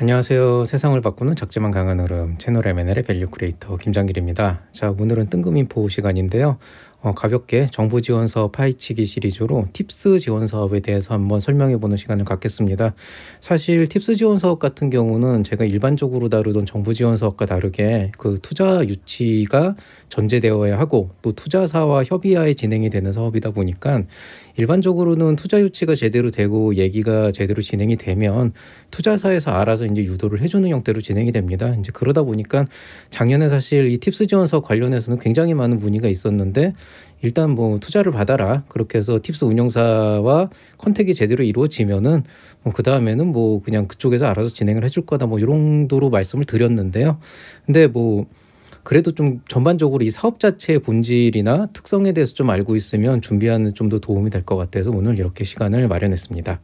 안녕하세요. 세상을 바꾸는 작지만 강한 흐름 채널 M&L의 밸류 크리에이터 김장길입니다. 자, 오늘은 뜬금인포 시간인데요. 가볍게 정부 지원 사업 파헤치기 시리즈로 팁스 지원 사업에 대해서 한번 설명해 보는 시간을 갖겠습니다. 사실 팁스 지원 사업 같은 경우는 제가 일반적으로 다루던 정부 지원 사업과 다르게 그 투자 유치가 전제되어야 하고 또 투자사와 협의하에 진행이 되는 사업이다 보니까 일반적으로는 투자 유치가 제대로 되고 얘기가 제대로 진행이 되면 투자사에서 알아서 이제 유도를 해주는 형태로 진행이 됩니다. 이제 그러다 보니까 작년에 사실 이 팁스 지원 사업 관련해서는 굉장히 많은 문의가 있었는데 일단 뭐 투자를 받아라 그렇게 해서 팁스 운영사와 컨택이 제대로 이루어지면은 그 다음에는 뭐 그냥 그쪽에서 알아서 진행을 해줄 거다 뭐 이런 정도로 말씀을 드렸는데요. 근데 뭐 그래도 좀 전반적으로 이 사업 자체의 본질이나 특성에 대해서 좀 알고 있으면 준비하는 좀 더 도움이 될 것 같아서 오늘 이렇게 시간을 마련했습니다.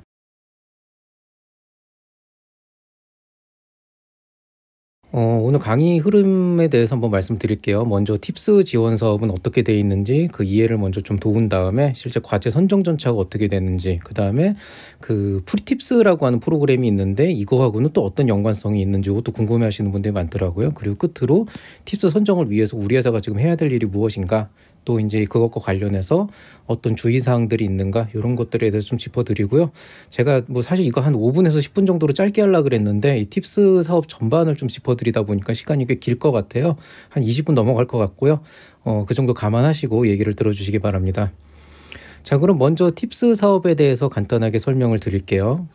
오늘 강의 흐름에 대해서 한번 말씀드릴게요. 먼저 팁스 지원 사업은 어떻게 돼 있는지 그 이해를 먼저 좀 도운 다음에 실제 과제 선정 절차가 어떻게 되는지 그 다음에 그 프리팁스라고 하는 프로그램이 있는데 이거하고는 또 어떤 연관성이 있는지 이것도 궁금해하시는 분들이 많더라고요. 그리고 끝으로 팁스 선정을 위해서 우리 회사가 지금 해야 될 일이 무엇인가 또 이제 그것과 관련해서 어떤 주의사항들이 있는가 이런 것들에 대해서 좀 짚어드리고요. 제가 뭐 사실 이거 한 5분에서 10분 정도로 짧게 하려고 그랬는데 이 팁스 사업 전반을 좀 짚어드리다 보니까 시간이 꽤 길 것 같아요. 한 20분 넘어갈 것 같고요. 그 정도 감안하시고 얘기를 들어주시기 바랍니다. 자, 그럼 먼저 팁스 사업에 대해서 간단하게 설명을 드릴게요.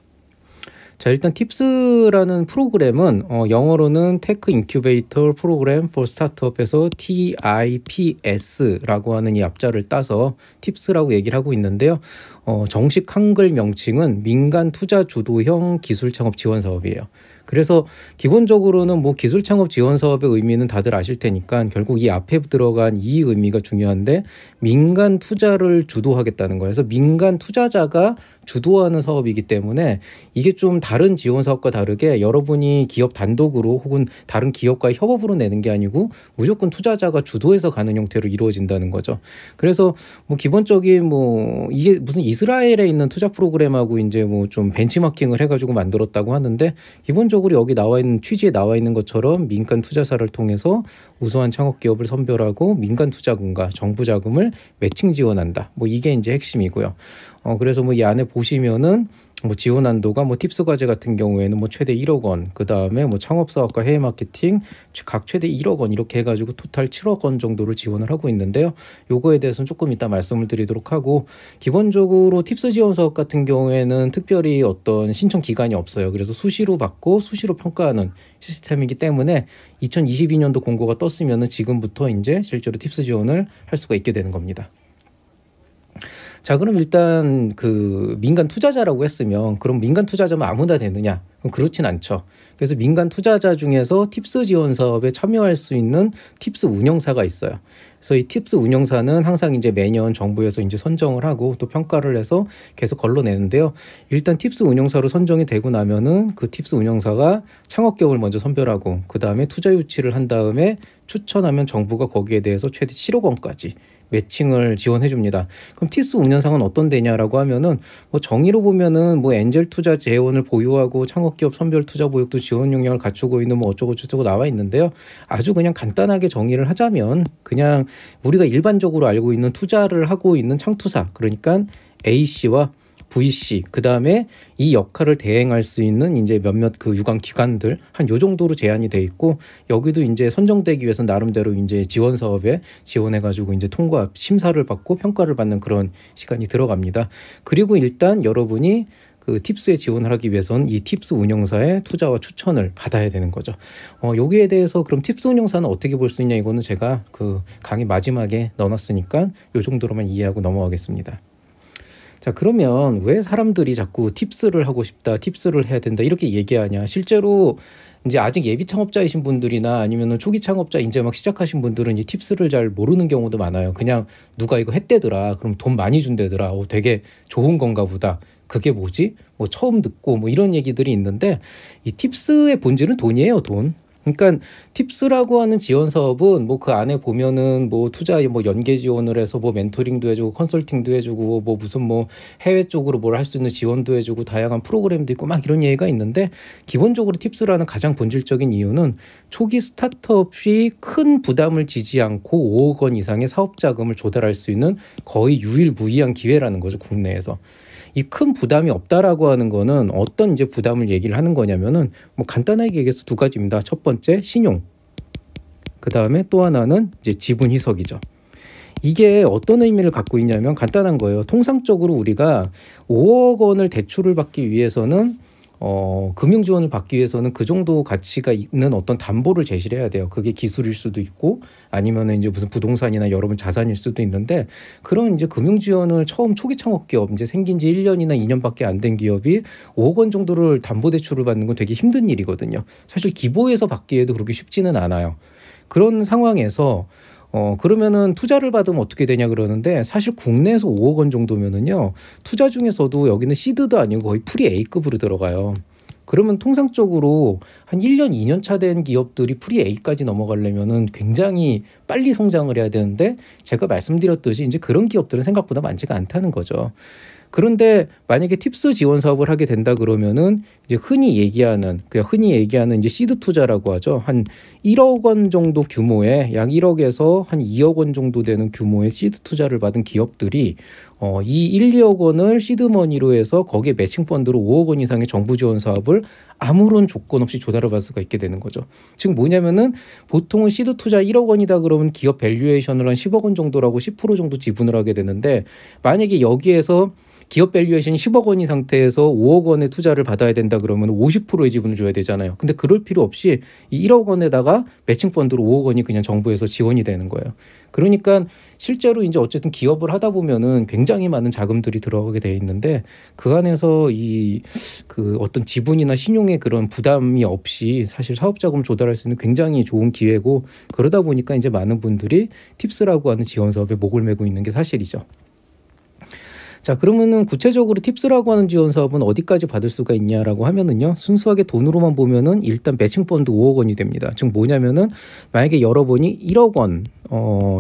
자, 일단 팁스라는 프로그램은 영어로는 테크 인큐베이터 프로그램 for 스타트업에서 TIPS라고 하는 이 앞자를 따서 팁스라고 얘기를 하고 있는데요. 정식 한글 명칭은 민간 투자 주도형 기술 창업 지원 사업이에요. 그래서 기본적으로는 뭐 기술 창업 지원 사업의 의미는 다들 아실 테니까 결국 이 앞에 들어간 이 의미가 중요한데 민간 투자를 주도하겠다는 거예요. 그래서 민간 투자자가 주도하는 사업이기 때문에 이게 좀 다른 지원 사업과 다르게 여러분이 기업 단독으로 혹은 다른 기업과의 협업으로 내는 게 아니고 무조건 투자자가 주도해서 가는 형태로 이루어진다는 거죠. 그래서 뭐 기본적인 뭐 이게 무슨 이스라엘에 있는 투자 프로그램하고 이제 뭐 좀 벤치마킹을 해가지고 만들었다고 하는데 기본적으로 여기 나와 있는 취지에 나와 있는 것처럼 민간 투자사를 통해서 우수한 창업 기업을 선별하고 민간 투자금과 정부 자금을 매칭 지원한다. 뭐 이게 이제 핵심이고요. 그래서 뭐 이 안에 보시면은 뭐 지원 한도가 뭐 팁스 과제 같은 경우에는 뭐 최대 1억 원, 그 다음에 뭐 창업 사업과 해외 마케팅 각 최대 1억 원 이렇게 해가지고 토탈 7억 원 정도를 지원을 하고 있는데요. 요거에 대해서는 조금 이따 말씀을 드리도록 하고 기본적으로 팁스 지원 사업 같은 경우에는 특별히 어떤 신청 기간이 없어요. 그래서 수시로 받고 수시로 평가하는 시스템이기 때문에 2022년도 공고가 떴으면은 지금부터 이제 실제로 팁스 지원을 할 수가 있게 되는 겁니다. 자, 그럼 일단 그 민간 투자자라고 했으면 그럼 민간 투자자면 아무나 되느냐? 그럼 그렇진 않죠. 그래서 민간 투자자 중에서 팁스 지원 사업에 참여할 수 있는 팁스 운영사가 있어요. 그래서 이 팁스 운영사는 항상 이제 매년 정부에서 이제 선정을 하고 또 평가를 해서 계속 걸러내는데요. 일단 팁스 운영사로 선정이 되고 나면은 그 팁스 운영사가 창업 기업을 먼저 선별하고 그 다음에 투자 유치를 한 다음에 추천하면 정부가 거기에 대해서 최대 7억 원까지 매칭을 지원해 줍니다. 그럼 팁스 운영상은 어떤 데냐라고 하면은 뭐 정의로 보면은 뭐 엔젤 투자 재원을 보유하고 창업 기업 선별 투자 보육도 지원 역량을 갖추고 있는 뭐 어쩌고 저쩌고 나와 있는데요. 아주 그냥 간단하게 정의를 하자면 그냥 우리가 일반적으로 알고 있는 투자를 하고 있는 창투사 그러니까 A씨와 VC 그 다음에 이 역할을 대행할 수 있는 이제 몇몇 그 유관 기관들 한 요 정도로 제한이 돼 있고 여기도 이제 선정되기 위해서 나름대로 이제 지원 사업에 지원해 가지고 이제 통과 심사를 받고 평가를 받는 그런 시간이 들어갑니다. 그리고 일단 여러분이 그 팁스에 지원을 하기 위해서는 이 팁스 운영사의 투자와 추천을 받아야 되는 거죠. 여기에 대해서 그럼 팁스 운영사는 어떻게 볼 수 있냐 이거는 제가 그 강의 마지막에 넣어놨으니까 요 정도로만 이해하고 넘어가겠습니다. 자, 그러면 왜 사람들이 자꾸 팁스를 하고 싶다, 팁스를 해야 된다 이렇게 얘기하냐. 실제로 이제 아직 예비 창업자이신 분들이나 아니면 초기 창업자 이제 막 시작하신 분들은 이 팁스를 잘 모르는 경우도 많아요. 그냥 누가 이거 했대더라. 그럼 돈 많이 준대더라. 되게 좋은 건가 보다. 그게 뭐지? 뭐 처음 듣고 뭐 이런 얘기들이 있는데 이 팁스의 본질은 돈이에요, 돈. 그러니까 팁스라고 하는 지원 사업은 뭐 그 안에 보면은 뭐 투자 뭐 연계 지원을 해서 뭐 멘토링도 해주고 컨설팅도 해주고 뭐 무슨 뭐 해외 쪽으로 뭘 할 수 있는 지원도 해주고 다양한 프로그램도 있고 막 이런 얘기가 있는데, 기본적으로 팁스라는 가장 본질적인 이유는 초기 스타트업이 큰 부담을 지지 않고 5억 원 이상의 사업 자금을 조달할 수 있는 거의 유일무이한 기회라는 거죠, 국내에서. 이 큰 부담이 없다라고 하는 거는 어떤 이제 부담을 얘기를 하는 거냐면은 뭐 간단하게 얘기해서 두 가지입니다. 첫 번째 신용, 그 다음에 또 하나는 이제 지분 희석이죠. 이게 어떤 의미를 갖고 있냐면 간단한 거예요. 통상적으로 우리가 5억 원을 대출을 받기 위해서는 금융 지원을 받기 위해서는 그 정도 가치가 있는 어떤 담보를 제시를 해야 돼요. 그게 기술일 수도 있고 아니면 이제 무슨 부동산이나 여러분 자산일 수도 있는데, 그런 이제 금융 지원을 처음 초기 창업 기업 이제 생긴 지 1년이나 2년밖에 안 된 기업이 5억 원 정도를 담보 대출을 받는 건 되게 힘든 일이거든요. 사실 기보에서 받기에도 그렇게 쉽지는 않아요. 그런 상황에서 그러면은 투자를 받으면 어떻게 되냐 그러는데, 사실 국내에서 5억 원 정도면은요, 투자 중에서도 여기는 시드도 아니고 거의 프리 A급으로 들어가요. 그러면 통상적으로 한 1년, 2년 차 된 기업들이 프리 A까지 넘어가려면은 굉장히 빨리 성장을 해야 되는데, 제가 말씀드렸듯이 이제 그런 기업들은 생각보다 많지가 않다는 거죠. 그런데 만약에 팁스 지원 사업을 하게 된다 그러면은 이제 흔히 얘기하는 이제 시드 투자라고 하죠. 한 1억 원 정도 규모의, 약 1억에서 한 2억 원 정도 되는 규모의 시드 투자를 받은 기업들이 이 1, 2억 원을 시드 머니로 해서 거기에 매칭 펀드로 5억 원 이상의 정부 지원 사업을 아무런 조건 없이 조달을 받을 수가 있게 되는 거죠. 즉 뭐냐면은 보통은 시드 투자 1억 원이다 그러면 기업 밸류에이션을 한 10억 원 정도라고 10% 정도 지분을 하게 되는데, 만약에 여기에서 기업 밸류에이션이 10억 원인 상태에서 5억 원의 투자를 받아야 된다 그러면 50%의 지분을 줘야 되잖아요. 근데 그럴 필요 없이 이 1억 원에다가 매칭 펀드로 5억 원이 그냥 정부에서 지원이 되는 거예요. 그러니까 실제로 이제 어쨌든 기업을 하다 보면은 굉장히 많은 자금들이 들어가게 돼 있는데, 그 안에서 그 어떤 지분이나 신용의 그런 부담이 없이 사실 사업 자금 조달할 수 있는 굉장히 좋은 기회고, 그러다 보니까 이제 많은 분들이 팁스라고 하는 지원 사업에 목을 메고 있는 게 사실이죠. 자, 그러면은 구체적으로 팁스라고 하는 지원 사업은 어디까지 받을 수가 있냐라고 하면은요, 순수하게 돈으로만 보면은 일단 매칭 펀드 5억 원이 됩니다. 즉 뭐냐면은 만약에 여러분이 1억 원,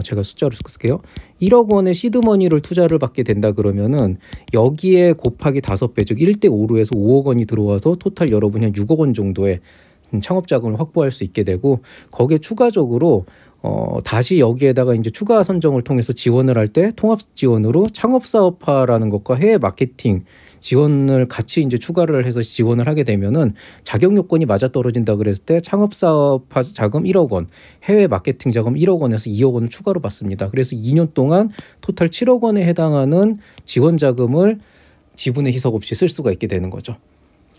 제가 숫자로 쓸게요. 1억 원의 시드머니를 투자를 받게 된다 그러면은 여기에 곱하기 5배, 즉 1대5로 해서 5억 원이 들어와서 토탈 여러분이 한 6억 원 정도의 창업 자금을 확보할 수 있게 되고, 거기에 추가적으로 다시 여기에다가 이제 추가 선정을 통해서 지원을 할 때 통합 지원으로 창업사업화라는 것과 해외 마케팅 지원을 같이 이제 추가를 해서 지원을 하게 되면은 자격 요건이 맞아떨어진다 그랬을 때 창업사업화 자금 1억 원, 해외 마케팅 자금 1억 원에서 2억 원을 추가로 받습니다. 그래서 2년 동안 토탈 7억 원에 해당하는 지원 자금을 지분의 희석 없이 쓸 수가 있게 되는 거죠.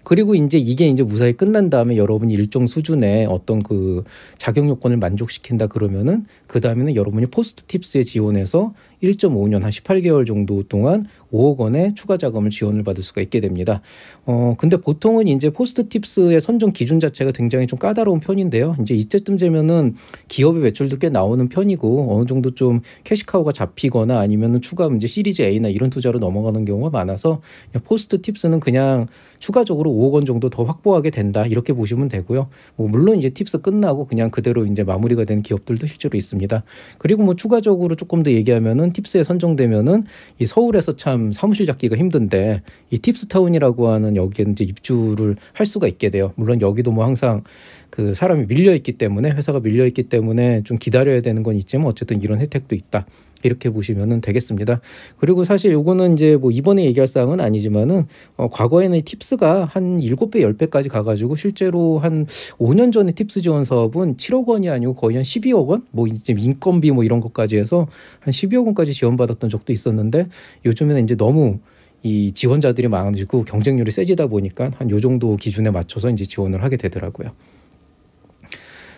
그리고 이게 이제 무사히 끝난 다음에 여러분이 일정 수준의 어떤 그 자격 요건을 만족시킨다 그러면은 그 다음에는 여러분이 포스트 팁스에 지원해서 1.5년 한 18개월 정도 동안 5억 원의 추가 자금을 지원을 받을 수가 있게 됩니다. 근데 보통은 이제 포스트 팁스의 선정 기준 자체가 굉장히 좀 까다로운 편인데요. 이제 이때쯤 되면은 기업의 매출도 꽤 나오는 편이고 어느 정도 좀 캐시카우가 잡히거나 아니면은 추가 이제 시리즈 A나 이런 투자로 넘어가는 경우가 많아서 포스트 팁스는 그냥 추가적으로 5억 원 정도 더 확보하게 된다 이렇게 보시면 되고요. 뭐 물론 이제 팁스 끝나고 그냥 그대로 이제 마무리가 되는 기업들도 실제로 있습니다. 그리고 뭐 추가적으로 조금 더 얘기하면은 팁스에 선정되면은 이 서울에서 참 사무실 잡기가 힘든데 이 팁스타운이라고 하는 여기에 이제 입주를 할 수가 있게 돼요. 물론 여기도 뭐 항상 그 사람이 밀려 있기 때문에 회사가 밀려 있기 때문에 좀 기다려야 되는 건 있지만 어쨌든 이런 혜택도 있다. 이렇게 보시면 되겠습니다. 그리고 사실 요거는 이제 뭐 이번에 얘기할 사항은 아니지만은 과거에는 팁스가 한 7배, 10배까지 가가지고 실제로 한 5년 전에 팁스 지원 사업은 7억 원이 아니고 거의 한 12억 원? 뭐 이제 인건비 뭐 이런 것까지 해서 한 12억 원까지 지원받았던 적도 있었는데 요즘에는 이제 너무 이 지원자들이 많아지고 경쟁률이 세지다 보니까 한 요 정도 기준에 맞춰서 이제 지원을 하게 되더라고요.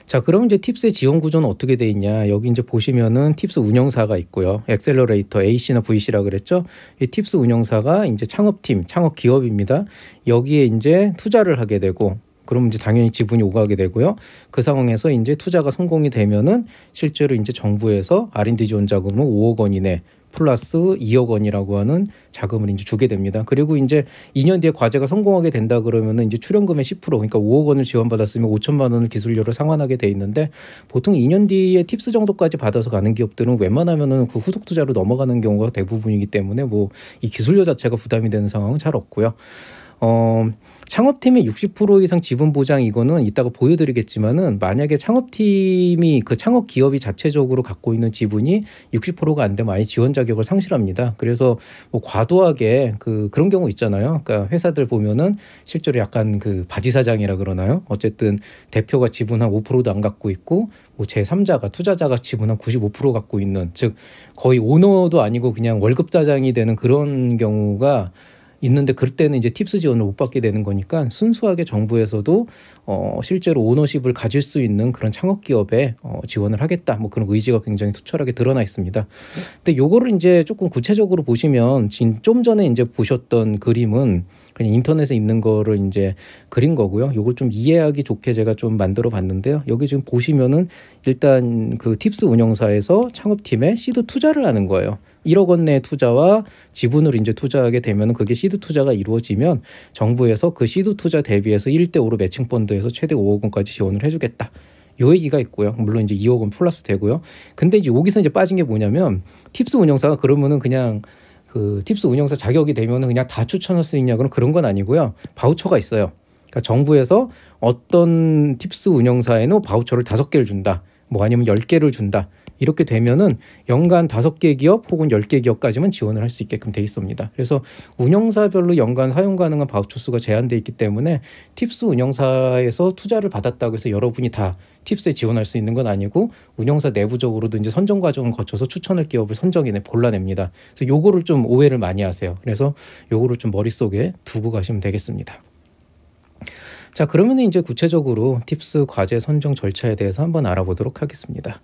자, 그럼 이제 팁스의 지원 구조는 어떻게 돼 있냐? 여기 이제 보시면은 팁스 운영사가 있고요. 엑셀러레이터 A씨나 V씨라 그랬죠. 이 팁스 운영사가 이제 창업팀, 창업 기업입니다. 여기에 이제 투자를 하게 되고, 그럼 이제 당연히 지분이 오가게 되고요. 그 상황에서 이제 투자가 성공이 되면은 실제로 이제 정부에서 R&D 지원 자금으로 5억 원 이내 플러스 2억 원이라고 하는 자금을 이제 주게 됩니다. 그리고 이제 2년 뒤에 과제가 성공하게 된다 그러면은 이제 출연금의 10% 그러니까 5억 원을 지원받았으면 5천만 원을 기술료로 상환하게 돼 있는데 보통 2년 뒤에 팁스 정도까지 받아서 가는 기업들은 웬만하면은 그 후속 투자로 넘어가는 경우가 대부분이기 때문에 뭐 이 기술료 자체가 부담이 되는 상황은 잘 없고요. 창업팀의 60% 이상 지분 보장 이거는 이따가 보여드리겠지만은 만약에 창업팀이 그 창업 기업이 자체적으로 갖고 있는 지분이 60%가 안 되면 아예 지원 자격을 상실합니다. 그래서 뭐 과도하게 그런 경우 있잖아요. 그러니까 회사들 보면은 실제로 약간 그 바지사장이라 그러나요? 어쨌든 대표가 지분 한 5%도 안 갖고 있고 뭐 제3자가 투자자가 지분 한 95% 갖고 있는 즉 거의 오너도 아니고 그냥 월급자장이 되는 그런 경우가 있는데 그때는 이제 팁스 지원을 못 받게 되는 거니까 순수하게 정부에서도 실제로 오너십을 가질 수 있는 그런 창업 기업에 지원을 하겠다. 뭐 그런 의지가 굉장히 투철하게 드러나 있습니다. 근데 요거를 이제 조금 구체적으로 보시면 좀 전에 이제 보셨던 그림은 그냥 인터넷에 있는 거를 이제 그린 거고요. 요걸 좀 이해하기 좋게 제가 좀 만들어 봤는데요. 여기 지금 보시면은 일단 그 팁스 운영사에서 창업팀에 시드 투자를 하는 거예요. 1억 원 내 투자와 지분을 이제 투자하게 되면 그게 시드 투자가 이루어지면 정부에서 그 시드 투자 대비해서 1대5로 매칭 펀드에서 최대 5억 원까지 지원을 해주겠다. 요 얘기가 있고요. 물론 이제 2억 원 플러스 되고요. 근데 이제 여기서 이제 빠진 게 뭐냐면 팁스 운영사가 그러면은 그냥 그 팁스 운영사 자격이 되면은 그냥 다 추천할 수 있냐 그런 건 아니고요. 바우처가 있어요. 그러니까 정부에서 어떤 팁스 운영사에는 바우처를 5개를 준다. 뭐 아니면 10개를 준다. 이렇게 되면은 연간 5개 기업 혹은 10개 기업까지만 지원을 할 수 있게끔 돼 있습니다. 그래서 운영사별로 연간 사용 가능한 바우처 수가 제한돼 있기 때문에 팁스 운영사에서 투자를 받았다고 해서 여러분이 다 팁스에 지원할 수 있는 건 아니고 운영사 내부적으로도 이제 선정 과정을 거쳐서 추천할 기업을 골라냅니다. 그래서 요거를 좀 오해를 많이 하세요. 그래서 요거를 좀 머릿속에 두고 가시면 되겠습니다. 자, 그러면 이제 구체적으로 팁스 과제 선정 절차에 대해서 한번 알아보도록 하겠습니다.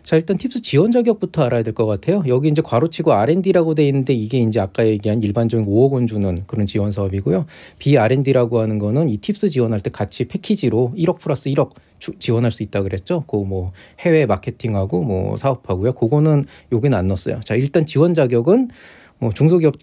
자, 일단 팁스 지원 자격부터 알아야 될 것 같아요. 여기 이제 괄호치고 R&D라고 돼 있는데 이게 이제 아까 얘기한 일반적인 5억 원 주는 그런 지원 사업이고요. B-R&D라고 하는 거는 이 팁스 지원할 때 같이 패키지로 1억 플러스 1억 지원할 수 있다 그랬죠. 그 뭐 해외 마케팅하고 뭐 사업하고요. 그거는 여기는 안 넣었어요. 자, 일단 지원 자격은 뭐 중소기업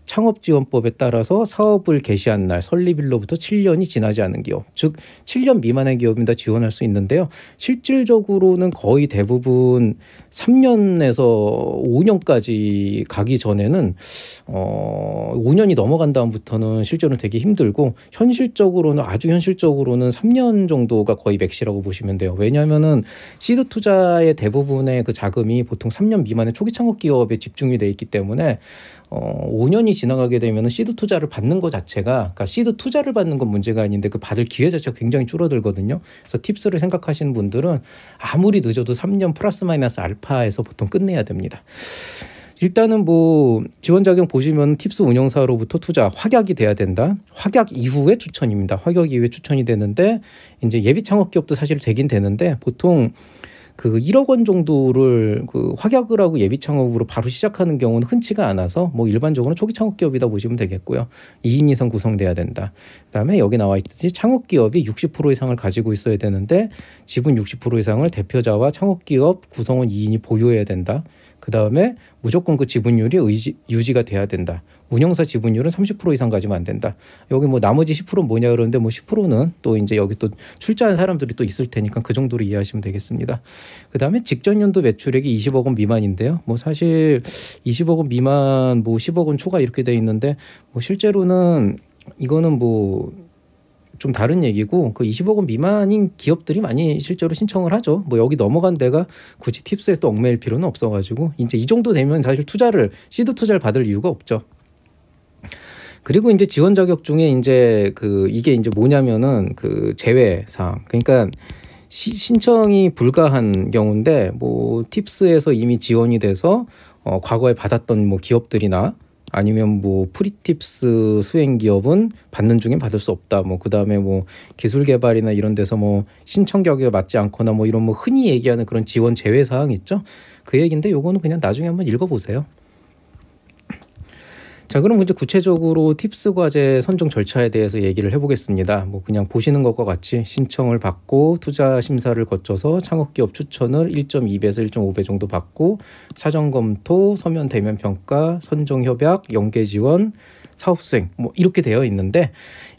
창업지원법에 따라서 사업을 개시한 날 설립일로부터 7년이 지나지 않은 기업, 즉 7년 미만의 기업은 다 지원할 수 있는데요. 실질적으로는 거의 대부분 3년에서 5년까지 가기 전에는 5년이 넘어간 다음부터는 실제로는 되게 힘들고 현실적으로는 아주 현실적으로는 3년 정도가 거의 맥시라고 보시면 돼요. 왜냐하면은 시드 투자의 대부분의 그 자금이 보통 3년 미만의 초기 창업 기업에 집중이 돼 있기 때문에 5년이 지나가게 되면 시드 투자를 받는 것 자체가, 그러니까 시드 투자를 받는 건 문제가 아닌데 그 받을 기회 자체가 굉장히 줄어들거든요. 그래서 팁스를 생각하시는 분들은 아무리 늦어도 3년 플러스 마이너스 알파에서 보통 끝내야 됩니다. 일단은 뭐 지원 자격 보시면 팁스 운영사로부터 투자 확약이 돼야 된다. 확약 이후에 추천입니다. 확약 이후에 추천이 되는데 이제 예비 창업 기업도 사실 되긴 되는데 보통 그 1억 원 정도를 그 확약을 하고 예비 창업으로 바로 시작하는 경우는 흔치가 않아서 뭐 일반적으로 초기 창업 기업이다 보시면 되겠고요. 2인 이상 구성돼야 된다. 그다음에 여기 나와 있듯이 창업 기업이 60% 이상을 가지고 있어야 되는데 지분 60% 이상을 대표자와 창업 기업 구성원 2인이 보유해야 된다. 그다음에 무조건 그 지분율이 유지가 돼야 된다. 운영사 지분율은 30% 이상 가지면 안 된다. 여기 뭐 나머지 10%는 뭐냐 그러는데 뭐 10%는 또 이제 여기 또 출자한 사람들이 또 있을 테니까 그 정도로 이해하시면 되겠습니다. 그다음에 직전 연도 매출액이 20억 원 미만인데요. 뭐 사실 20억 원 미만 뭐 10억 원 초과 이렇게 돼 있는데 뭐 실제로는 이거는 뭐 좀 다른 얘기고 그 20억 원 미만인 기업들이 많이 실제로 신청을 하죠. 뭐 여기 넘어간 데가 굳이 팁스에 또 얽매일 필요는 없어가지고 이제 이 정도 되면 사실 시드 투자를 받을 이유가 없죠. 그리고 이제 지원 자격 중에 이제 이게 이제 뭐냐면은 그 제외 사항. 그러니까 신청이 불가한 경우인데 뭐 팁스에서 이미 지원이 돼서 과거에 받았던 뭐 기업들이나 아니면 뭐 프리팁스 수행 기업은 받는 중에 받을 수 없다. 뭐 그다음에 뭐 기술 개발이나 이런 데서 뭐 신청 격에 맞지 않거나 뭐 이런 뭐 흔히 얘기하는 그런 지원 제외 사항 있죠. 그 얘기인데 요거는 그냥 나중에 한번 읽어보세요. 자, 그럼 이제 구체적으로 팁스 과제 선정 절차에 대해서 얘기를 해보겠습니다. 뭐 그냥 보시는 것과 같이 신청을 받고 투자 심사를 거쳐서 창업기업 추천을 1.2배에서 1.5배 정도 받고 사전 검토, 서면 대면 평가, 선정 협약, 연계 지원, 사업 수행 뭐 이렇게 되어 있는데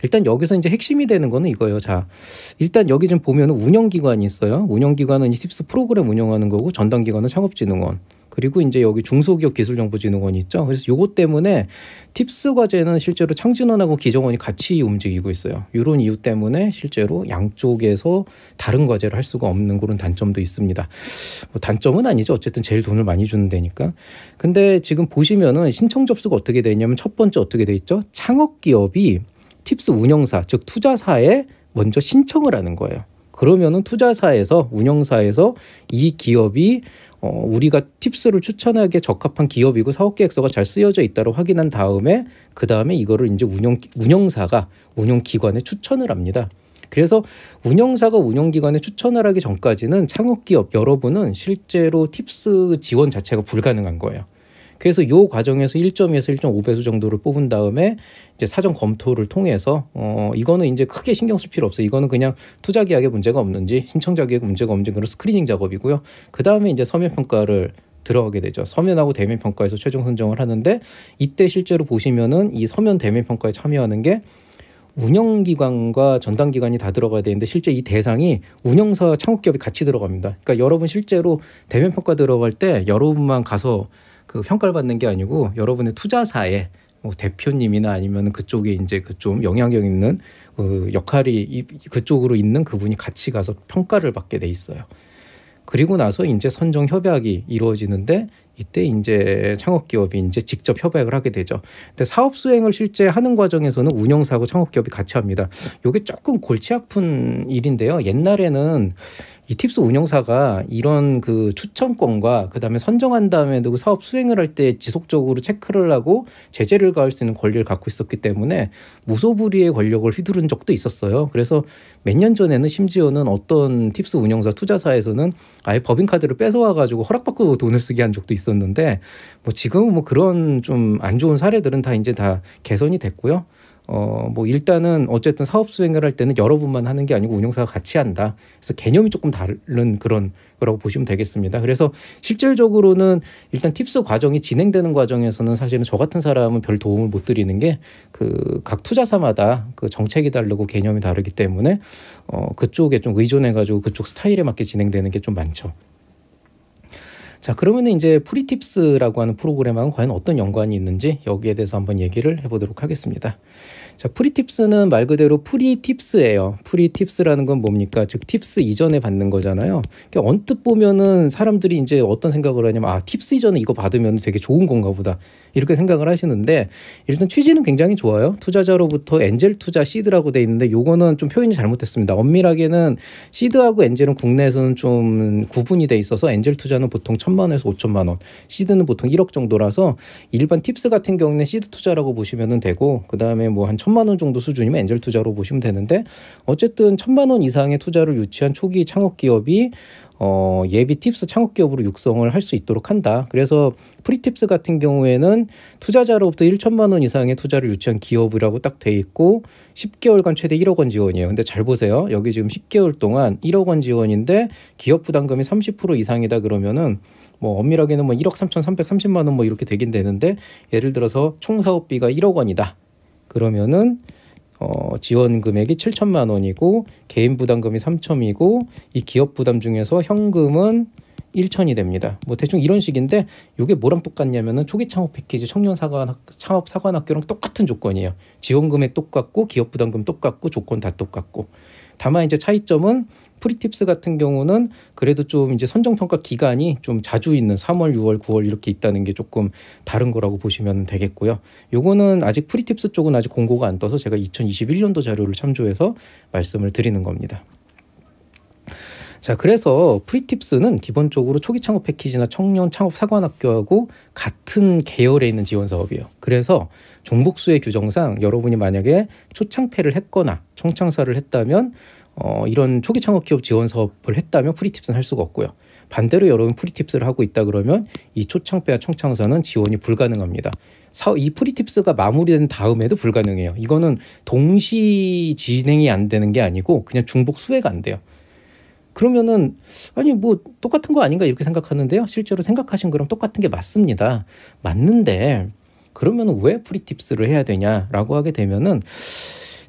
일단 여기서 이제 핵심이 되는 거는 이거예요. 자, 일단 여기 좀 보면 운영기관이 있어요. 운영기관은 이 팁스 프로그램 운영하는 거고 전담기관은 창업진흥원. 그리고 이제 여기 중소기업 기술정보진흥원이 있죠. 그래서 요것 때문에 팁스 과제는 실제로 창진원하고 기정원이 같이 움직이고 있어요. 이런 이유 때문에 실제로 양쪽에서 다른 과제를 할 수가 없는 그런 단점도 있습니다. 뭐 단점은 아니죠. 어쨌든 제일 돈을 많이 주는 데니까. 근데 지금 보시면은 신청 접수가 어떻게 돼 있냐면 첫 번째 어떻게 돼 있죠? 창업기업이 팁스 운영사, 즉 투자사에 먼저 신청을 하는 거예요. 그러면은 투자사에서 운영사에서 이 기업이 우리가 팁스를 추천하기에 적합한 기업이고 사업계획서가 잘 쓰여져 있다고 확인한 다음에 그 다음에 이거를 이제 운영사가 운영기관에 추천을 합니다. 그래서 운영사가 운영기관에 추천을 하기 전까지는 창업기업 여러분은 실제로 팁스 지원 자체가 불가능한 거예요. 그래서 이 과정에서 1.2에서 1.5배수 정도를 뽑은 다음에 이제 사전 검토를 통해서 이거는 이제 크게 신경 쓸 필요 없어요. 이거는 그냥 투자 계약에 문제가 없는지 신청자 계약에 문제가 없는지 그런 스크리닝 작업이고요. 그 다음에 이제 서면 평가를 들어가게 되죠. 서면하고 대면 평가에서 최종 선정을 하는데 이때 실제로 보시면은 이 서면 대면 평가에 참여하는 게 운영기관과 전담기관이 다 들어가야 되는데 실제 이 대상이 운영사 창업기업이 같이 들어갑니다. 그러니까 여러분 실제로 대면 평가 들어갈 때 여러분만 가서 그 평가를 받는 게 아니고 여러분의 투자사에 뭐 대표님이나 아니면 그쪽에 이제 그 좀 영향력 있는 역할이 그쪽으로 있는 그분이 같이 가서 평가를 받게 돼 있어요. 그리고 나서 이제 선정 협약이 이루어지는데 이때 이제 창업기업이 이제 직접 협약을 하게 되죠. 근데 사업 수행을 실제 하는 과정에서는 운영사하고 창업기업이 같이 합니다. 이게 조금 골치 아픈 일인데요. 옛날에는 이 팁스 운영사가 이런 그 추천권과 그다음에 선정한 다음에도 그 사업 수행을 할 때 지속적으로 체크를 하고 제재를 가할 수 있는 권리를 갖고 있었기 때문에 무소불위의 권력을 휘두른 적도 있었어요. 그래서 몇 년 전에는 심지어는 어떤 팁스 운영사 투자사에서는 아예 법인카드를 뺏어와 가지고 허락받고 돈을 쓰게 한 적도 있었는데 뭐 지금은 뭐 그런 좀 안 좋은 사례들은 다 이제 다 개선이 됐고요. 뭐 일단은 어쨌든 사업 수행을 할 때는 여러분만 하는 게 아니고 운영사가 같이 한다. 그래서 개념이 조금 다른 그런 거라고 보시면 되겠습니다. 그래서 실질적으로는 일단 팁스 과정이 진행되는 과정에서는 사실은 저 같은 사람은 별 도움을 못 드리는 게 그 각 투자사마다 그 정책이 다르고 개념이 다르기 때문에 그쪽에 좀 의존해가지고 그쪽 스타일에 맞게 진행되는 게 좀 많죠. 자, 그러면 이제 프리팁스라고 하는 프로그램하고는 과연 어떤 연관이 있는지 여기에 대해서 한번 얘기를 해보도록 하겠습니다. 자, 프리팁스는 말 그대로 프리팁스예요. 프리팁스라는 건 뭡니까? 즉 팁스 이전에 받는 거잖아요. 그러니까 언뜻 보면은 사람들이 이제 어떤 생각을 하냐면 아, 팁스 이전에 이거 받으면 되게 좋은 건가 보다. 이렇게 생각을 하시는데 일단 취지는 굉장히 좋아요. 투자자로부터 엔젤 투자 시드라고 돼 있는데 요거는 좀 표현이 잘못됐습니다. 엄밀하게는 시드하고 엔젤은 국내에서는 좀 구분이 돼 있어서 엔젤 투자는 보통 1,000만 원에서 5천만 원, 시드는 보통 1억 정도라서 일반 팁스 같은 경우는 시드 투자라고 보시면 되고 그다음에 뭐 한 1,000만 원 정도 수준이면 엔젤 투자로 보시면 되는데 어쨌든 1,000만 원 이상의 투자를 유치한 초기 창업 기업이 예비 팁스 창업 기업으로 육성을 할 수 있도록 한다. 그래서 프리팁스 같은 경우에는 투자자로부터 1,000만 원 이상의 투자를 유치한 기업이라고 딱 돼 있고 10개월간 최대 1억 원 지원이에요. 근데 잘 보세요. 여기 지금 10개월 동안 1억 원 지원인데 기업 부담금이 30% 이상이다 그러면은 뭐 엄밀하게는 뭐 1억 3,330만 원 뭐 이렇게 되긴 되는데 예를 들어서 총 사업비가 1억 원이다. 그러면은 지원 금액이 7천만 원이고 개인 부담금이 3천이고 이 기업 부담 중에서 현금은 1천이 됩니다. 뭐 대충 이런 식인데 이게 뭐랑 똑같냐면은 초기 창업 패키지 청년 창업 사관학교랑 똑같은 조건이에요. 지원 금액 똑같고 기업 부담금 똑같고 조건 다 똑같고 다만 이제 차이점은 프리팁스 같은 경우는 그래도 좀 이제 선정평가 기간이 좀 자주 있는 3월, 6월, 9월 이렇게 있다는 게 조금 다른 거라고 보시면 되겠고요. 요거는 아직 프리팁스 쪽은 아직 공고가 안 떠서 제가 2021년도 자료를 참조해서 말씀을 드리는 겁니다. 자, 그래서 프리팁스는 기본적으로 초기 창업 패키지나 청년 창업 사관학교하고 같은 계열에 있는 지원 사업이에요. 그래서 종목수의 규정상 여러분이 만약에 초창패를 했거나 총창사를 했다면 이런 초기 창업 기업 지원 사업을 했다면 프리팁스는 할 수가 없고요. 반대로 여러분 프리팁스를 하고 있다 그러면 이 초창패와 총창사는 지원이 불가능합니다. 이 프리팁스가 마무리된 다음에도 불가능해요. 이거는 동시 진행이 안 되는 게 아니고 그냥 중복 수혜가 안 돼요. 그러면은 아니 뭐 똑같은 거 아닌가 이렇게 생각하는데요. 실제로 생각하신 거랑 똑같은 게 맞습니다. 맞는데 그러면은 왜 프리팁스를 해야 되냐라고 하게 되면은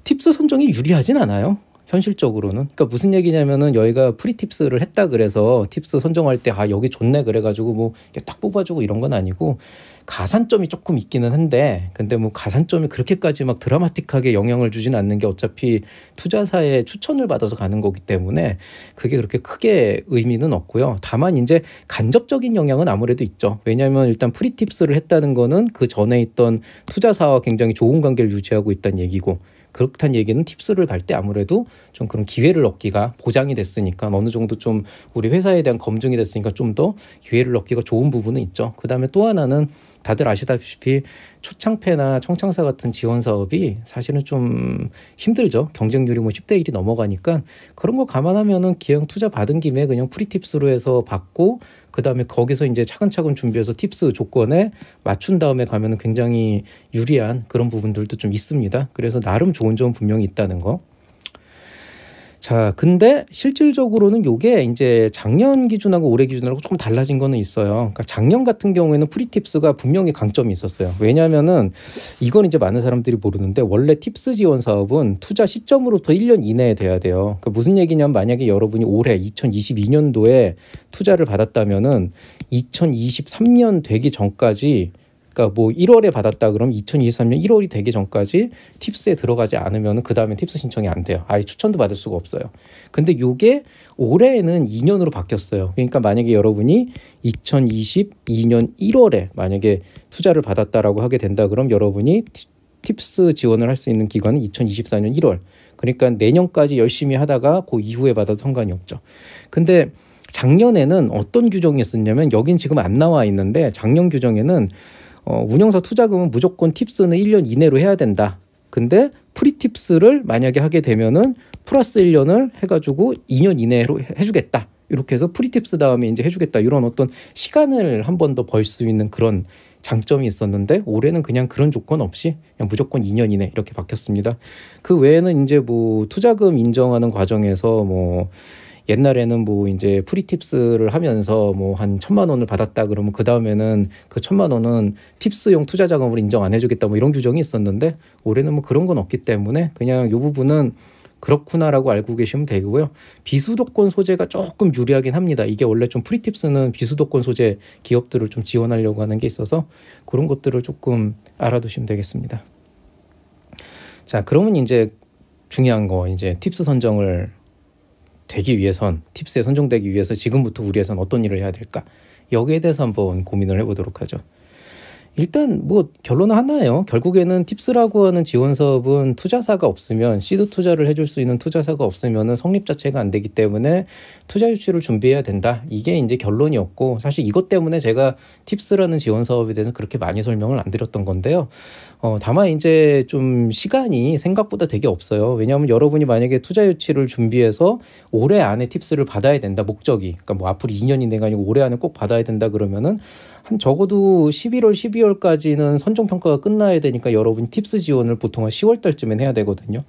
팁스 선정이 유리하진 않아요. 현실적으로는. 그러니까 무슨 얘기냐면은 여기가 프리팁스를 했다 그래서 팁스 선정할 때 여기 좋네 그래가지고 뭐 딱 뽑아주고 이런 건 아니고 가산점이 조금 있기는 한데 근데 뭐 가산점이 그렇게까지 막 드라마틱하게 영향을 주진 않는 게 어차피 투자사의 추천을 받아서 가는 거기 때문에 그게 그렇게 크게 의미는 없고요. 다만 이제 간접적인 영향은 아무래도 있죠. 왜냐하면 일단 프리팁스를 했다는 거는 그 전에 있던 투자사와 굉장히 좋은 관계를 유지하고 있다는 얘기고 그렇다는 얘기는 팁스를 갈 때 아무래도 좀 그런 기회를 얻기가 보장이 됐으니까 어느 정도 좀 우리 회사에 대한 검증이 됐으니까 좀 더 기회를 얻기가 좋은 부분은 있죠. 그다음에 또 하나는 다들 아시다시피 초창패나 청창사 같은 지원 사업이 사실은 좀 힘들죠. 경쟁률이 뭐 10대 1이 넘어가니까 그런 거 감안하면은 기왕 투자 받은 김에 그냥 프리팁스로 해서 받고 그다음에 거기서 이제 차근차근 준비해서 팁스 조건에 맞춘 다음에 가면은 굉장히 유리한 그런 부분들도 좀 있습니다. 그래서 나름 좋은 점은 분명히 있다는 거. 자, 근데 실질적으로는 요게 이제 작년 기준하고 올해 기준하고 조금 달라진 거는 있어요. 그러니까 작년 같은 경우에는 프리팁스가 분명히 강점이 있었어요. 왜냐하면은 이건 이제 많은 사람들이 모르는데 원래 팁스 지원 사업은 투자 시점으로부터 1년 이내에 돼야 돼요. 그러니까 무슨 얘기냐면 만약에 여러분이 올해 2022년도에 투자를 받았다면은 2023년 되기 전까지 그러니까 뭐 1월에 받았다 그러면 2023년 1월이 되기 전까지 팁스에 들어가지 않으면 그 다음에 팁스 신청이 안 돼요. 아예 추천도 받을 수가 없어요. 근데 이게 올해는 2년으로 바뀌었어요. 그러니까 만약에 여러분이 2022년 1월에 만약에 투자를 받았다라고 하게 된다 그럼 여러분이 팁스 지원을 할 수 있는 기간은 2024년 1월. 그러니까 내년까지 열심히 하다가 그 이후에 받아도 상관이 없죠. 근데 작년에는 어떤 규정이 있었냐면 여긴 지금 안 나와 있는데 작년 규정에는 운영사 투자금은 무조건 팁스는 1년 이내로 해야 된다. 근데 프리팁스를 만약에 하게 되면은 플러스 1년을 해가지고 2년 이내로 해주겠다. 이렇게 해서 프리팁스 다음에 이제 해주겠다. 이런 어떤 시간을 한 번 더 벌 수 있는 그런 장점이 있었는데 올해는 그냥 그런 조건 없이 그냥 무조건 2년 이내 이렇게 바뀌었습니다. 그 외에는 이제 뭐 투자금 인정하는 과정에서 뭐 옛날에는 뭐 이제 프리팁스를 하면서 뭐 한 1,000만 원을 받았다 그러면 그 다음에는 그 1,000만 원은 팁스용 투자 자금으로 인정 안 해주겠다 뭐 이런 규정이 있었는데 올해는 뭐 그런 건 없기 때문에 그냥 이 부분은 그렇구나라고 알고 계시면 되고요. 비수도권 소재가 조금 유리하긴 합니다. 이게 원래 좀 프리팁스는 비수도권 소재 기업들을 좀 지원하려고 하는 게 있어서 그런 것들을 조금 알아두시면 되겠습니다. 자, 그러면 이제 중요한 거 이제 팁스 선정을 되기 위해선 팁스에 선정되기 위해서 지금부터 우리 회사는 어떤 일을 해야 될까? 여기에 대해서 한번 고민을 해보도록 하죠. 일단 뭐 결론은 하나예요. 결국에는 팁스라고 하는 지원 사업은 투자사가 없으면 시드 투자를 해줄 수 있는 투자사가 없으면은 성립 자체가 안 되기 때문에 투자 유치를 준비해야 된다. 이게 이제 결론이었고 사실 이것 때문에 제가 팁스라는 지원 사업에 대해서 그렇게 많이 설명을 안 드렸던 건데요. 다만 이제 좀 시간이 생각보다 되게 없어요. 왜냐하면 여러분이 만약에 투자 유치를 준비해서 올해 안에 팁스를 받아야 된다. 목적이. 그러니까 뭐 앞으로 2년 이내가 아니고 올해 안에 꼭 받아야 된다 그러면은 한 적어도 11월, 12월까지는 선정평가가 끝나야 되니까 여러분이 팁스 지원을 보통 한 10월 달쯤엔 해야 되거든요.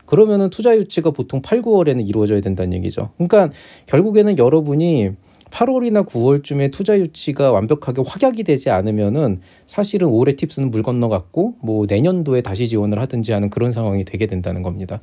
그러면은 투자 유치가 보통 8, 9월에는 이루어져야 된다는 얘기죠. 그러니까 결국에는 여러분이 8월이나 9월쯤에 투자 유치가 완벽하게 확약이 되지 않으면은 사실은 올해 팁스는 물 건너갔고 뭐 내년도에 다시 지원을 하든지 하는 그런 상황이 되게 된다는 겁니다.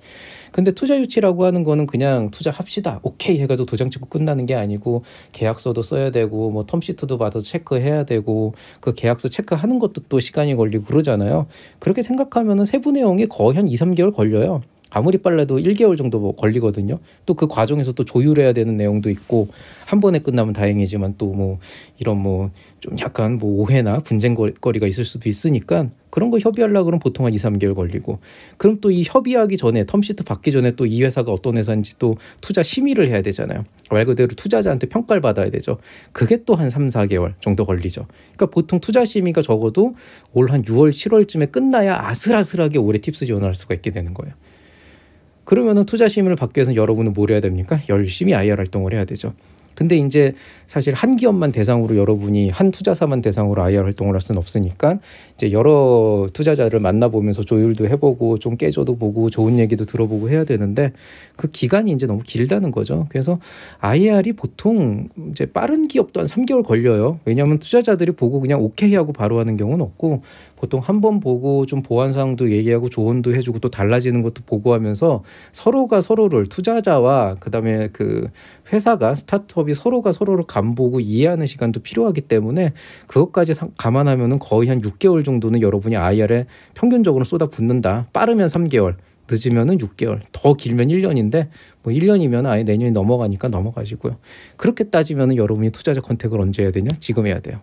근데 투자 유치라고 하는 거는 그냥 투자합시다. 오케이 해가지고 도장 찍고 끝나는 게 아니고 계약서도 써야 되고 뭐 텀시트도 받아서 체크해야 되고 그 계약서 체크하는 것도 또 시간이 걸리고 그러잖아요. 그렇게 생각하면은 세부 내용이 거의 한 2, 3개월 걸려요. 아무리 빨라도 1개월 정도 걸리거든요. 또 그 과정에서 또 조율해야 되는 내용도 있고 한 번에 끝나면 다행이지만 또 뭐 이런 뭐 좀 약간 뭐 오해나 분쟁거리가 있을 수도 있으니까 그런 거 협의하려고 그러면 보통 한 2, 3개월 걸리고 그럼 또 이 협의하기 전에 텀시트 받기 전에 또 이 회사가 어떤 회사인지 또 투자 심의를 해야 되잖아요. 말 그대로 투자자한테 평가를 받아야 되죠. 그게 또 한 3, 4개월 정도 걸리죠. 그러니까 보통 투자 심의가 적어도 올 한 6월, 7월쯤에 끝나야 아슬아슬하게 올해 팁스 지원을 할 수가 있게 되는 거예요. 그러면은 투자 심의를 받기 위해서 여러분은 뭘 해야 됩니까? 열심히 IR 활동을 해야 되죠. 근데 이제 사실 한 기업만 대상으로 여러분이 한 투자사만 대상으로 IR 활동을 할 수는 없으니까 이제 여러 투자자를 만나보면서 조율도 해보고 좀 깨져도 보고 좋은 얘기도 들어보고 해야 되는데 그 기간이 이제 너무 길다는 거죠. 그래서 IR이 보통 이제 빠른 기업도 한 3개월 걸려요. 왜냐하면 투자자들이 보고 그냥 오케이 하고 바로 하는 경우는 없고 보통 한 번 보고 좀 보완 사항도 얘기하고 조언도 해주고 또 달라지는 것도 보고하면서 서로가 서로를 투자자와 그다음에 그 회사가 스타트업이 서로가 서로를 간보고 이해하는 시간도 필요하기 때문에 그것까지 감안하면은 거의 한 6개월 정도는 여러분이 IR에 평균적으로 쏟아붓는다. 빠르면 3개월, 늦으면은 6개월, 더 길면 1년인데 뭐 1년이면 아예 내년이 넘어가니까 넘어가시고요. 그렇게 따지면은 여러분이 투자자 컨택을 언제 해야 되냐? 지금 해야 돼요.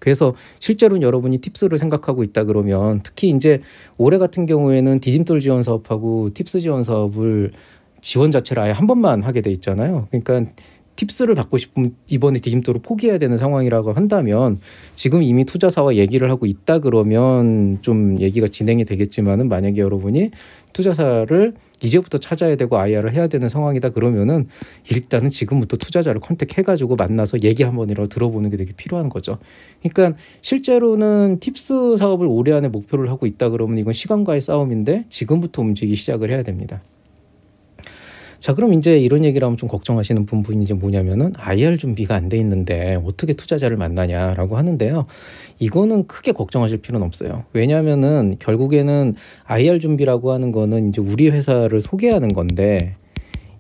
그래서 실제로는 여러분이 팁스를 생각하고 있다 그러면 특히 이제 올해 같은 경우에는 디딤돌 지원 사업하고 팁스 지원 사업을 지원 자체를 아예 한 번만 하게 돼 있잖아요. 그러니까 팁스를 받고 싶으면 이번에 디딤돌을 포기해야 되는 상황이라고 한다면 지금 이미 투자사와 얘기를 하고 있다 그러면 좀 얘기가 진행이 되겠지만은 만약에 여러분이 투자사를 이제부터 찾아야 되고 IR을 해야 되는 상황이다 그러면은 일단은 지금부터 투자자를 컨택해가지고 만나서 얘기 한 번이라도 들어보는 게 되게 필요한 거죠. 그러니까 실제로는 팁스 사업을 올해 안에 목표를 하고 있다 그러면 이건 시간과의 싸움인데 지금부터 움직이기 시작을 해야 됩니다. 자, 그럼 이제 이런 얘기를 하면 좀 걱정하시는 부분이 이제 뭐냐면은 IR 준비가 안 돼 있는데 어떻게 투자자를 만나냐라고 하는데요. 이거는 크게 걱정하실 필요는 없어요. 왜냐하면은 결국에는 IR 준비라고 하는 거는 이제 우리 회사를 소개하는 건데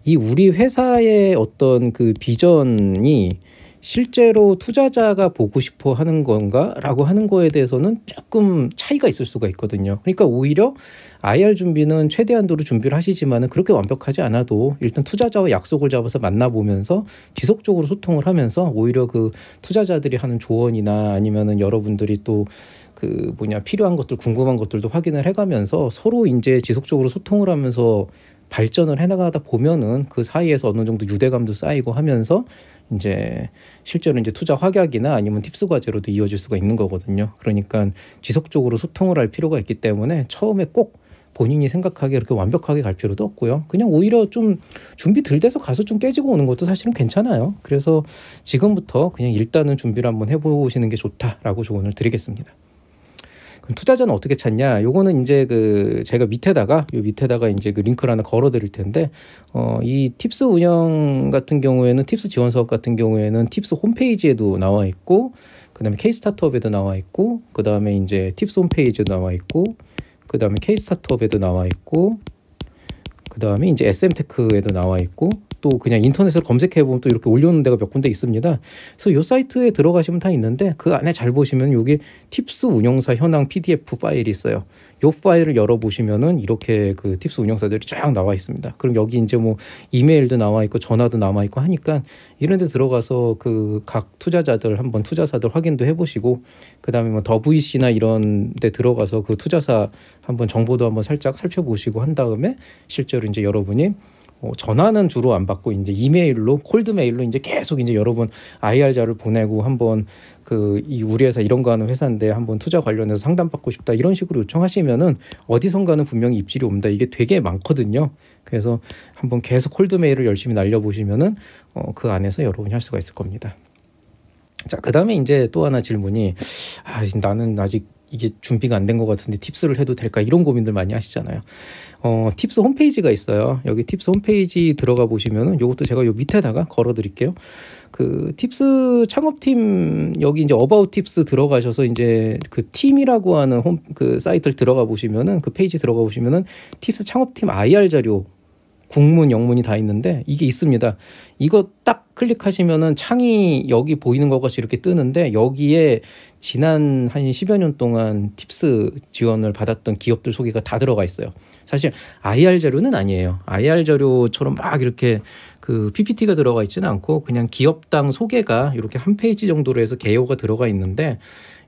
이 우리 회사의 어떤 그 비전이 실제로 투자자가 보고 싶어 하는 건가라고 하는 거에 대해서는 조금 차이가 있을 수가 있거든요. 그러니까 오히려 IR 준비는 최대한도로 준비를 하시지만은 그렇게 완벽하지 않아도 일단 투자자와 약속을 잡아서 만나보면서 지속적으로 소통을 하면서 오히려 그 투자자들이 하는 조언이나 아니면은 여러분들이 또 그 필요한 것들 궁금한 것들도 확인을 해가면서 서로 이제 지속적으로 소통을 하면서 발전을 해나가다 보면은 그 사이에서 어느 정도 유대감도 쌓이고 하면서 이제 실제로 이제 투자 확약이나 아니면 팁스 과제로도 이어질 수가 있는 거거든요. 그러니까 지속적으로 소통을 할 필요가 있기 때문에 처음에 꼭 본인이 생각하기에 이렇게 완벽하게 갈 필요도 없고요. 그냥 오히려 좀 준비 덜 돼서 가서 좀 깨지고 오는 것도 사실은 괜찮아요. 그래서 지금부터 그냥 일단은 준비를 한번 해보시는 게 좋다라고 조언을 드리겠습니다. 그럼 투자자는 어떻게 찾냐? 요거는 이제 그 제가 밑에다가 이제 그 링크를 하나 걸어 드릴 텐데 이 팁스 운영 같은 경우에는 팁스 지원 사업 같은 경우에는 팁스 홈페이지에도 나와 있고 그다음에 K-스타트업에도 나와 있고 그다음에 이제 팁스 홈페이지에도 나와 있고 그다음에 K-스타트업에도 나와 있고 그다음에 이제 SM테크에도 나와 있고 또 그냥 인터넷으로 검색해 보면 또 이렇게 올려놓은 데가 몇 군데 있습니다. 그래서 이 사이트에 들어가시면 다 있는데 그 안에 잘 보시면 여기 팁스 운영사 현황 PDF 파일이 있어요. 이 파일을 열어보시면은 이렇게 그 팁스 운영사들이 쫙 나와 있습니다. 그럼 여기 이제 뭐 이메일도 나와 있고 전화도 나와 있고 하니까 이런 데 들어가서 그 각 투자자들 한번 투자사들 확인도 해보시고 그다음에 뭐 더 VC나 이런 데 들어가서 그 투자사 한번 정보도 한번 살짝 살펴보시고 한 다음에 실제로 이제 여러분이 전화는 주로 안 받고 이제 이메일로 콜드 메일로 이제 계속 이제 여러분 IR자를 보내고 한번 이 우리 회사 이런 거 하는 회사인데 한번 투자 관련해서 상담받고 싶다 이런 식으로 요청하시면은 어디선가는 분명히 입질이 옵니다. 이게 되게 많거든요. 그래서 한번 계속 콜드 메일을 열심히 날려보시면은 그 안에서 여러분이 할 수가 있을 겁니다. 자, 그다음에 이제 또 하나 질문이 나는 아직 이게 준비가 안 된 것 같은데 팁스를 해도 될까 이런 고민들 많이 하시잖아요. 팁스 홈페이지가 있어요. 여기 팁스 홈페이지 들어가 보시면은 이것도 제가 요 밑에다가 걸어 드릴게요. 그 팁스 창업팀 여기 이제 어바웃 팁스 들어가셔서 이제 그 팀이라고 하는 그 사이트를 들어가 보시면은 그 페이지 들어가 보시면은 팁스 창업팀 IR 자료 국문, 영문이 다 있는데 이게 있습니다. 이거 딱 클릭하시면은 창이 여기 보이는 것 같이 이렇게 뜨는데 여기에 지난 한 10여 년 동안 팁스 지원을 받았던 기업들 소개가 다 들어가 있어요. 사실 IR 자료는 아니에요. IR 자료처럼 막 이렇게 그 PPT가 들어가 있지는 않고 그냥 기업당 소개가 이렇게 한 페이지 정도로 해서 개요가 들어가 있는데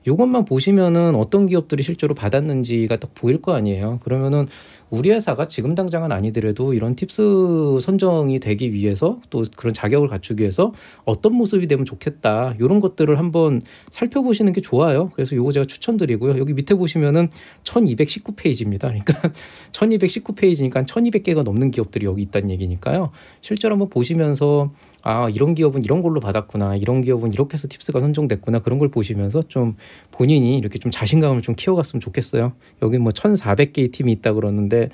이것만 보시면은 어떤 기업들이 실제로 받았는지가 딱 보일 거 아니에요. 그러면은 우리 회사가 지금 당장은 아니더라도 이런 팁스 선정이 되기 위해서 또 그런 자격을 갖추기 위해서 어떤 모습이 되면 좋겠다. 이런 것들을 한번 살펴보시는 게 좋아요. 그래서 요거 제가 추천드리고요. 여기 밑에 보시면은 1219페이지입니다. 그러니까 1219페이지니까 1200개가 넘는 기업들이 여기 있다는 얘기니까요. 실제로 한번 보시면서 아, 이런 기업은 이런 걸로 받았구나. 이런 기업은 이렇게 해서 팁스가 선정됐구나. 그런 걸 보시면서 좀 본인이 이렇게 좀 자신감을 좀 키워갔으면 좋겠어요. 여기 뭐 1400개의 팀이 있다 그러는데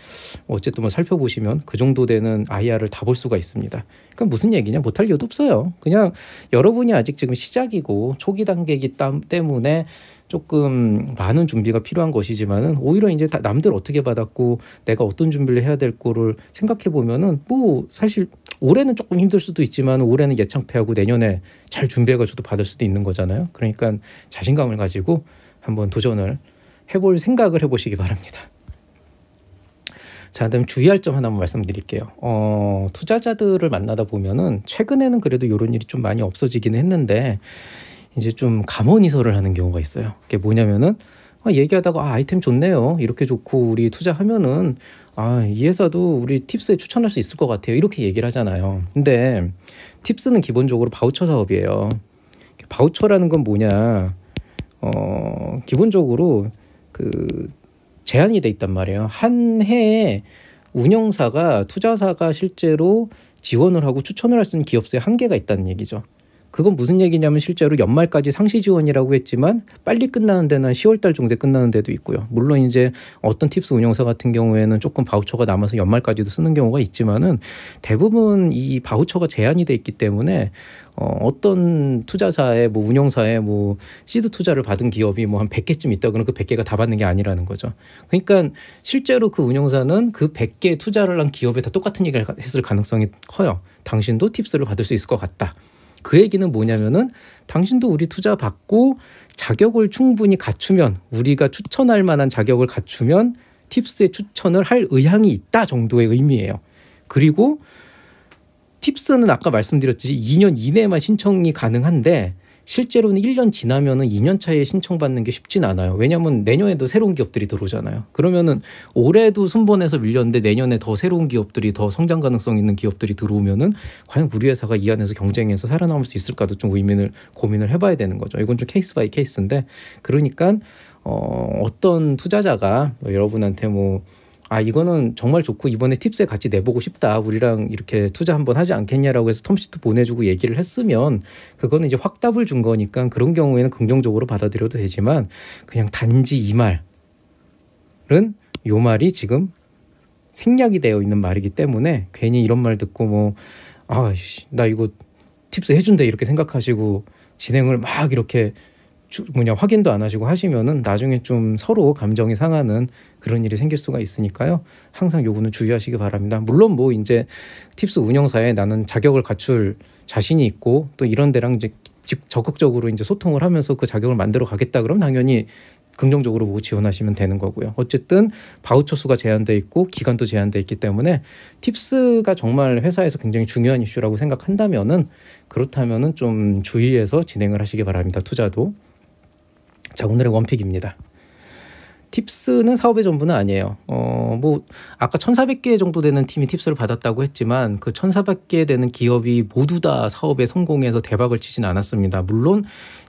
어쨌든 뭐 살펴보시면 그 정도 되는 IR을 다 볼 수가 있습니다. 그러니까 무슨 얘기냐? 못할 이유도 없어요. 그냥 여러분이 아직 지금 시작이고 초기 단계이기 때문에 조금 많은 준비가 필요한 것이지만은 오히려 이제 다 남들 어떻게 받았고 내가 어떤 준비를 해야 될 거를 생각해 보면은 뭐 사실 올해는 조금 힘들 수도 있지만 올해는 예창패하고 내년에 잘 준비해가지고 받을 수도 있는 거잖아요. 그러니까 자신감을 가지고 한번 도전을 해볼 생각을 해보시기 바랍니다. 자, 그다음 주의할 점 하나만 말씀드릴게요. 투자자들을 만나다 보면은 최근에는 그래도 이런 일이 좀 많이 없어지기는 했는데 이제 좀 감언이설을 하는 경우가 있어요. 그게 뭐냐면은 얘기하다가 아이템 좋네요. 이렇게 좋고 우리 투자하면은 이 회사도 우리 팁스에 추천할 수 있을 것 같아요. 이렇게 얘기를 하잖아요. 근데 팁스는 기본적으로 바우처 사업이에요. 바우처라는 건 뭐냐? 기본적으로 그 제한이 돼 있단 말이에요. 한 해에 운영사가 투자사가 실제로 지원을 하고 추천을 할 수 있는 기업수의 한계가 있다는 얘기죠. 그건 무슨 얘기냐면 실제로 연말까지 상시 지원이라고 했지만 빨리 끝나는 데는 10월 달 정도에 끝나는 데도 있고요. 물론 이제 어떤 팁스 운영사 같은 경우에는 조금 바우처가 남아서 연말까지도 쓰는 경우가 있지만은 대부분 이 바우처가 제한이 돼 있기 때문에 어떤 투자사의 뭐 운영사의 뭐 시드 투자를 받은 기업이 뭐 한 100개쯤 있다 그러면 그 100개가 다 받는 게 아니라는 거죠. 그러니까 실제로 그 운영사는 그 100개 투자를 한 기업에 다 똑같은 얘기를 했을 가능성이 커요. 당신도 팁스를 받을 수 있을 것 같다. 그 얘기는 뭐냐면은 당신도 우리 투자 받고 자격을 충분히 갖추면 우리가 추천할 만한 자격을 갖추면 팁스에 추천을 할 의향이 있다 정도의 의미예요. 그리고 팁스는 아까 말씀드렸듯이 2년 이내에만 신청이 가능한데 실제로는 1년 지나면은 2년 차에 신청받는 게 쉽진 않아요. 왜냐하면 내년에도 새로운 기업들이 들어오잖아요. 그러면은 올해도 순번에서 밀렸는데 내년에 더 새로운 기업들이 더 성장 가능성 있는 기업들이 들어오면은 과연 우리 회사가 이 안에서 경쟁해서 살아남을 수 있을까도 좀 고민을 해봐야 되는 거죠. 이건 좀 케이스 바이 케이스인데 그러니까 어떤 투자자가 여러분한테 이거는 정말 좋고 이번에 팁스에 같이 내보고 싶다. 우리랑 이렇게 투자 한번 하지 않겠냐라고 해서 텀시트 보내주고 얘기를 했으면 그거는 이제 확답을 준 거니까 그런 경우에는 긍정적으로 받아들여도 되지만 그냥 단지 이 말은 요 말이 지금 생략이 되어 있는 말이기 때문에 괜히 이런 말 듣고 나 이거 팁스 해준대 이렇게 생각하시고 진행을 막 이렇게 확인도 안 하시고 하시면은 나중에 좀 서로 감정이 상하는 그런 일이 생길 수가 있으니까요. 항상 요거는 주의하시기 바랍니다. 물론 이제 팁스 운영사에 나는 자격을 갖출 자신이 있고 또 이런 데랑 이제 적극적으로 이제 소통을 하면서 그 자격을 만들어 가겠다 그럼 당연히 긍정적으로 지원하시면 되는 거고요. 어쨌든 바우처 수가 제한돼 있고 기간도 제한돼 있기 때문에 팁스가 정말 회사에서 굉장히 중요한 이슈라고 생각한다면은 그렇다면은 좀 주의해서 진행을 하시기 바랍니다. 투자도. 자, 오늘의 원픽입니다. 팁스는 사업의 전부는 아니에요. 아까 1,400개 정도 되는 팀이 팁스를 받았다고 했지만 그 1,400개 되는 기업이 모두 다 사업에 성공해서 대박을 치진 않았습니다. 물론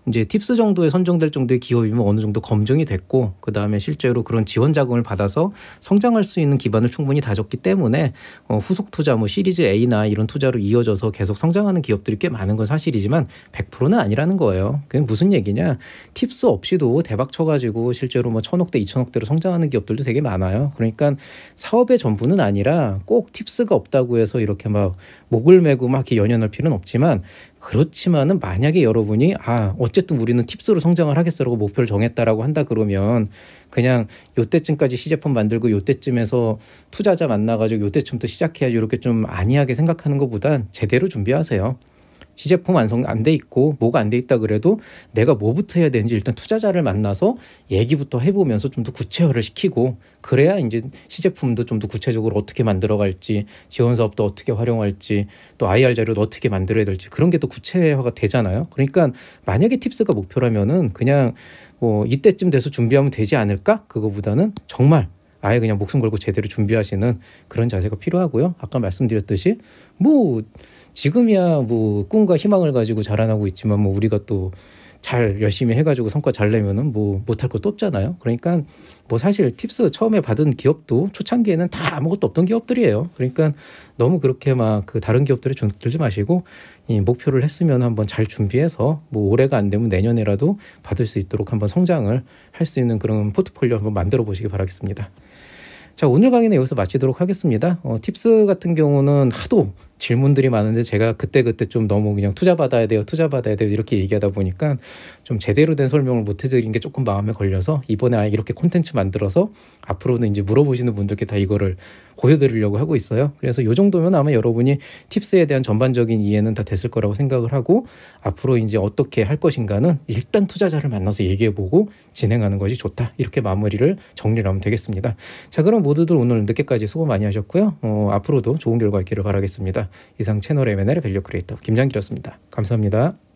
이제 팁스 정도에 선정될 정도의 기업이면 어느 정도 검증이 됐고 그다음에 실제로 그런 지원 자금을 받아서 성장할 수 있는 기반을 충분히 다졌기 때문에 후속 투자 시리즈 A나 이런 투자로 이어져서 계속 성장하는 기업들이 꽤 많은 건 사실이지만 100%는 아니라는 거예요. 그게 무슨 얘기냐? 팁스 없이도 대박 쳐가지고 실제로 1,000억대, 2,000억대로 성장하는 기업들도 되게 많아요. 그러니까 사업의 전부는 아니라 꼭 팁스가 없다고 해서 이렇게 목을 메고 이렇게 연연할 필요는 없지만 그렇지만은 만약에 여러분이 어쨌든 우리는 팁스로 성장을 하겠어라고 목표를 정했다라고 한다 그러면 그냥 요때쯤까지 시제품 만들고 요때쯤에서 투자자 만나가지고 요때쯤부터 시작해야지 이렇게 좀 안이하게 생각하는 것보단 제대로 준비하세요. 시제품 완성 안 돼 있고 뭐가 안 돼 있다 그래도 내가 뭐부터 해야 되는지 일단 투자자를 만나서 얘기부터 해보면서 좀 더 구체화를 시키고 그래야 이제 시제품도 좀 더 구체적으로 어떻게 만들어갈지 지원 사업도 어떻게 활용할지 또 IR 자료도 어떻게 만들어야 될지 그런 게 또 구체화가 되잖아요. 그러니까 만약에 팁스가 목표라면은 그냥 이때쯤 돼서 준비하면 되지 않을까? 그거보다는 정말 아예 그냥 목숨 걸고 제대로 준비하시는 그런 자세가 필요하고요. 아까 말씀드렸듯이 뭐 지금이야 뭐 꿈과 희망을 가지고 자라나고 있지만 뭐 우리가 또 잘 열심히 해가지고 성과 잘 내면은 뭐 못할 것도 없잖아요. 그러니까 뭐 사실 팁스 처음에 받은 기업도 초창기에는 다 아무것도 없던 기업들이에요. 그러니까 너무 그렇게 막 그 다른 기업들에 들지 마시고 이 목표를 했으면 한번 잘 준비해서 뭐 올해가 안 되면 내년에라도 받을 수 있도록 한번 성장을 할 수 있는 그런 포트폴리오 한번 만들어 보시기 바라겠습니다. 자, 오늘 강의는 여기서 마치도록 하겠습니다. 팁스 같은 경우는 하도 질문들이 많은데 제가 그때그때 좀 너무 그냥 투자 받아야 돼요 이렇게 얘기하다 보니까 좀 제대로 된 설명을 못 해드린 게 조금 마음에 걸려서 이번에 아예 이렇게 콘텐츠 만들어서 앞으로는 이제 물어보시는 분들께 다 이거를 보여드리려고 하고 있어요. 그래서 이 정도면 아마 여러분이 팁스에 대한 전반적인 이해는 다 됐을 거라고 생각을 하고 앞으로 이제 어떻게 할 것인가는 일단 투자자를 만나서 얘기해보고 진행하는 것이 좋다. 이렇게 마무리를 정리를 하면 되겠습니다. 자, 그럼 모두들 오늘 늦게까지 수고 많이 하셨고요. 앞으로도 좋은 결과 있기를 바라겠습니다. 이상 채널 M&A의 밸류 크리에이터 김장길이었습니다. 감사합니다.